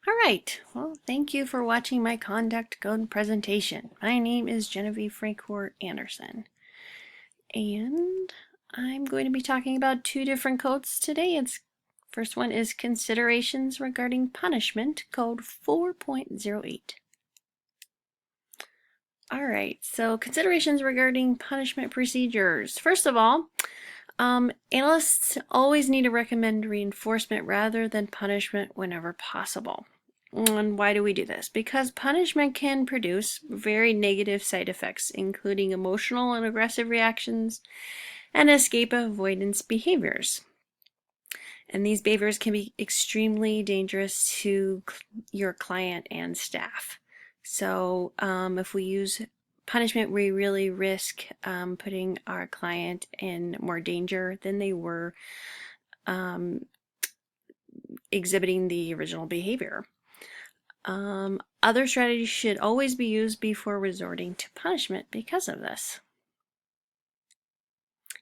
All right, well, thank you for watching my conduct code presentation. My name is Genevieve Francourt Anderson, and I'm going to be talking about two different codes today. First one is considerations regarding punishment, code 4.08. All right, so considerations regarding punishment procedures. First of all, analysts always need to recommend reinforcement rather than punishment whenever possible. And why do we do this? Because punishment can produce very negative side effects, including emotional and aggressive reactions and escape avoidance behaviors. And these behaviors can be extremely dangerous to your client and staff. So if we use punishment, we really risk putting our client in more danger than they were exhibiting the original behavior. Other strategies should always be used before resorting to punishment because of this.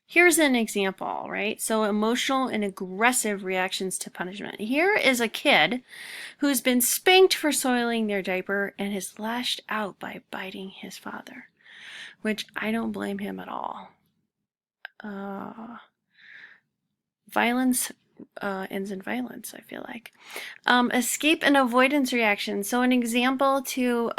Here's an example, right? So emotional and aggressive reactions to punishment. Here is a kid who's been spanked for soiling their diaper and has lashed out by biting his father, which I don't blame him at all. Violence ends in violence, I feel like. Escape and avoidance reactions. So an example to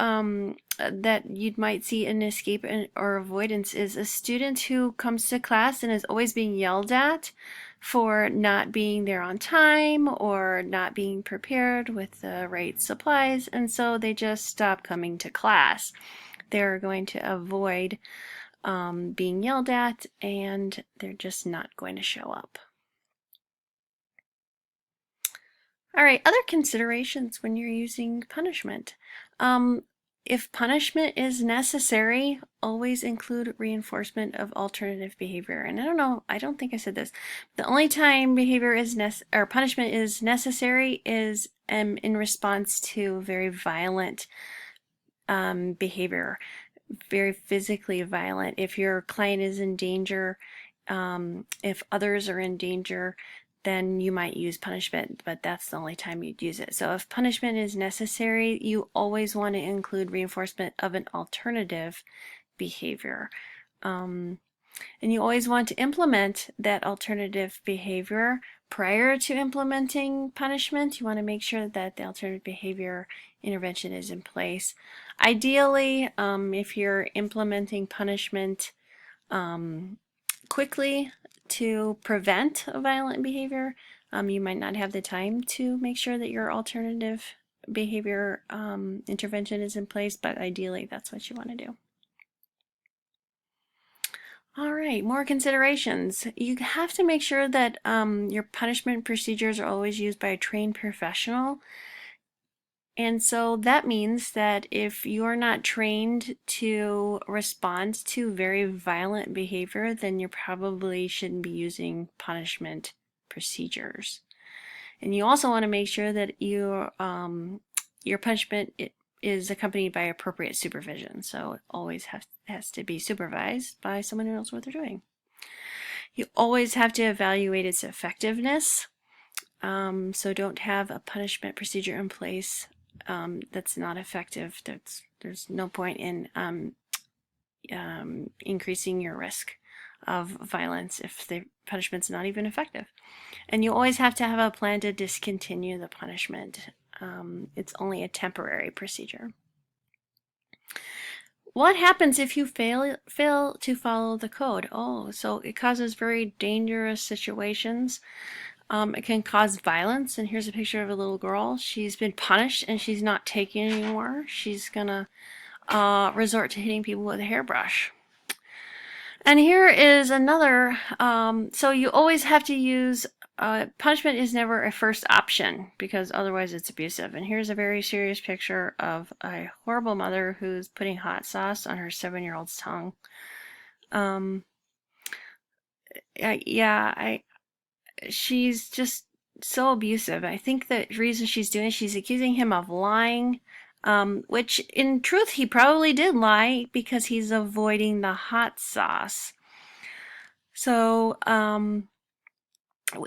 that you might see in escape or avoidance is a student who comes to class and is always being yelled at for not being there on time or not being prepared with the right supplies, and so they just stop coming to class. They're going to avoid being yelled at, and they're just not going to show up. All right, other considerations when you're using punishment. If punishment is necessary, always include reinforcement of alternative behavior. And I don't think I said this. The only time punishment is necessary is in response to very violent behavior, very physically violent. If your client is in danger, if others are in danger, then you might use punishment, but that's the only time you'd use it. So if punishment is necessary, you always want to include reinforcement of an alternative behavior. And you always want to implement that alternative behavior prior to implementing punishment. You want to make sure that the alternative behavior intervention is in place. Ideally, if you're implementing punishment quickly to prevent a violent behavior, you might not have the time to make sure that your alternative behavior intervention is in place, but ideally that's what you want to do. All right, more considerations. You have to make sure that your punishment procedures are always used by a trained professional. And so that means that if you're not trained to respond to very violent behavior, then you probably shouldn't be using punishment procedures. And you also want to make sure that your punishment is accompanied by appropriate supervision. So it always has to be supervised by someone who knows what they're doing. You always have to evaluate its effectiveness. So don't have a punishment procedure in place that's not effective. There's no point in increasing your risk of violence if the punishment's not even effective. And you always have to have a plan to discontinue the punishment. It's only a temporary procedure. What happens if you fail to follow the code? Oh, so it causes very dangerous situations. It can cause violence, and here's a picture of a little girl. She's been punished and she's not taking anymore. She's gonna resort to hitting people with a hairbrush. And here is another, so you always have to use, punishment is never a first option because otherwise it's abusive. And here's a very serious picture of a horrible mother who's putting hot sauce on her 7-year-old's tongue. She's just so abusive. I think the reason she's doing it, she's accusing him of lying, which in truth he probably did lie because he's avoiding the hot sauce. So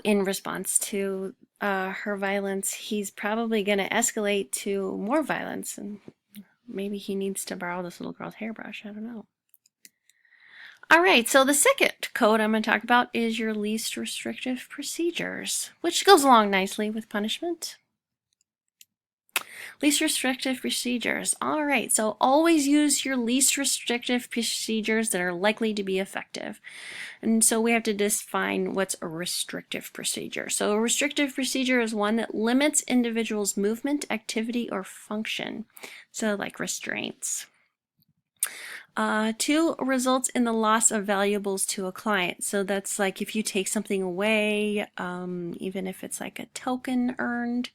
in response to her violence, he's probably going to escalate to more violence, and maybe he needs to borrow this little girl's hairbrush. I don't know. All right, so the second code I'm going to talk about is your least restrictive procedures, which goes along nicely with punishment. Least restrictive procedures. All right, so always use your least restrictive procedures that are likely to be effective. And so we have to define what's a restrictive procedure. So a restrictive procedure is one that limits individuals' movement, activity, or function. So like restraints. 2, results in the loss of valuables to a client. So that's like if you take something away, even if it's like a token earned,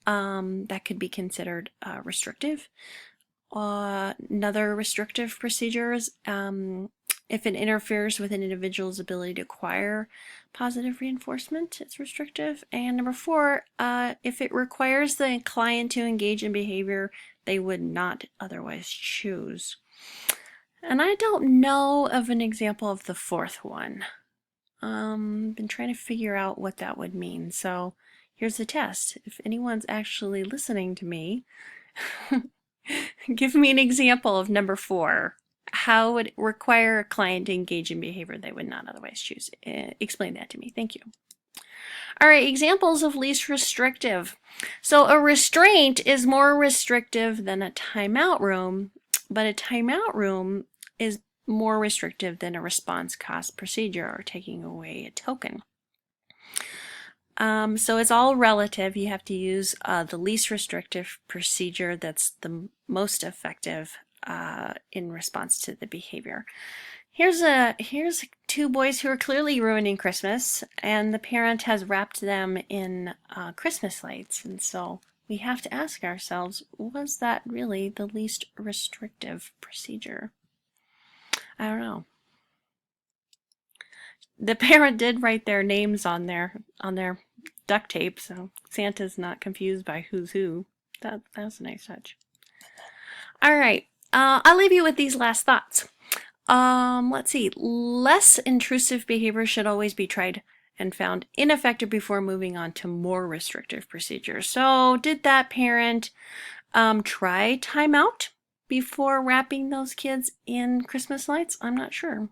that could be considered restrictive. Another restrictive procedure is if it interferes with an individual's ability to acquire positive reinforcement, it's restrictive. And number 4, if it requires the client to engage in behavior they would not otherwise choose. And I don't know of an example of the 4th one. Been trying to figure out what that would mean. So here's the test. If anyone's actually listening to me, give me an example of number 4. How would it require a client to engage in behavior they would not otherwise choose? Explain that to me. Thank you. All right, examples of least restrictive. So a restraint is more restrictive than a timeout room, but a timeout room is more restrictive than a response cost procedure or taking away a token. So it's all relative. You have to use the least restrictive procedure that's the most effective in response to the behavior. Here's 2 boys who are clearly ruining Christmas, and the parent has wrapped them in Christmas lights. And so we have to ask ourselves, was that really the least restrictive procedure? I don't know. The parent did write their names on their duct tape, so Santa's not confused by who's who. That was a nice touch. All right, I'll leave you with these last thoughts. Let's see. Less intrusive behavior should always be tried and found ineffective before moving on to more restrictive procedures. So did that parent try timeout before wrapping those kids in Christmas lights? I'm not sure.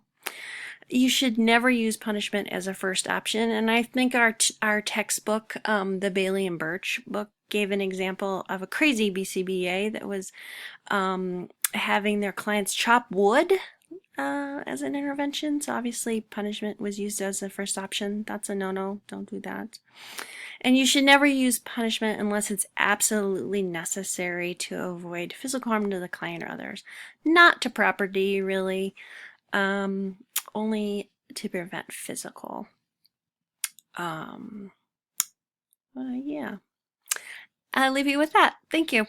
You should never use punishment as a first option, and I think our textbook, the Bailey and Birch book, gave an example of a crazy BCBA that was having their clients chop wood as an intervention. So obviously punishment was used as the first option. That's a no-no. Don't do that. And you should never use punishment unless it's absolutely necessary to avoid physical harm to the client or others. Not to property, really. Only to prevent physical. Yeah. I'll leave you with that. Thank you.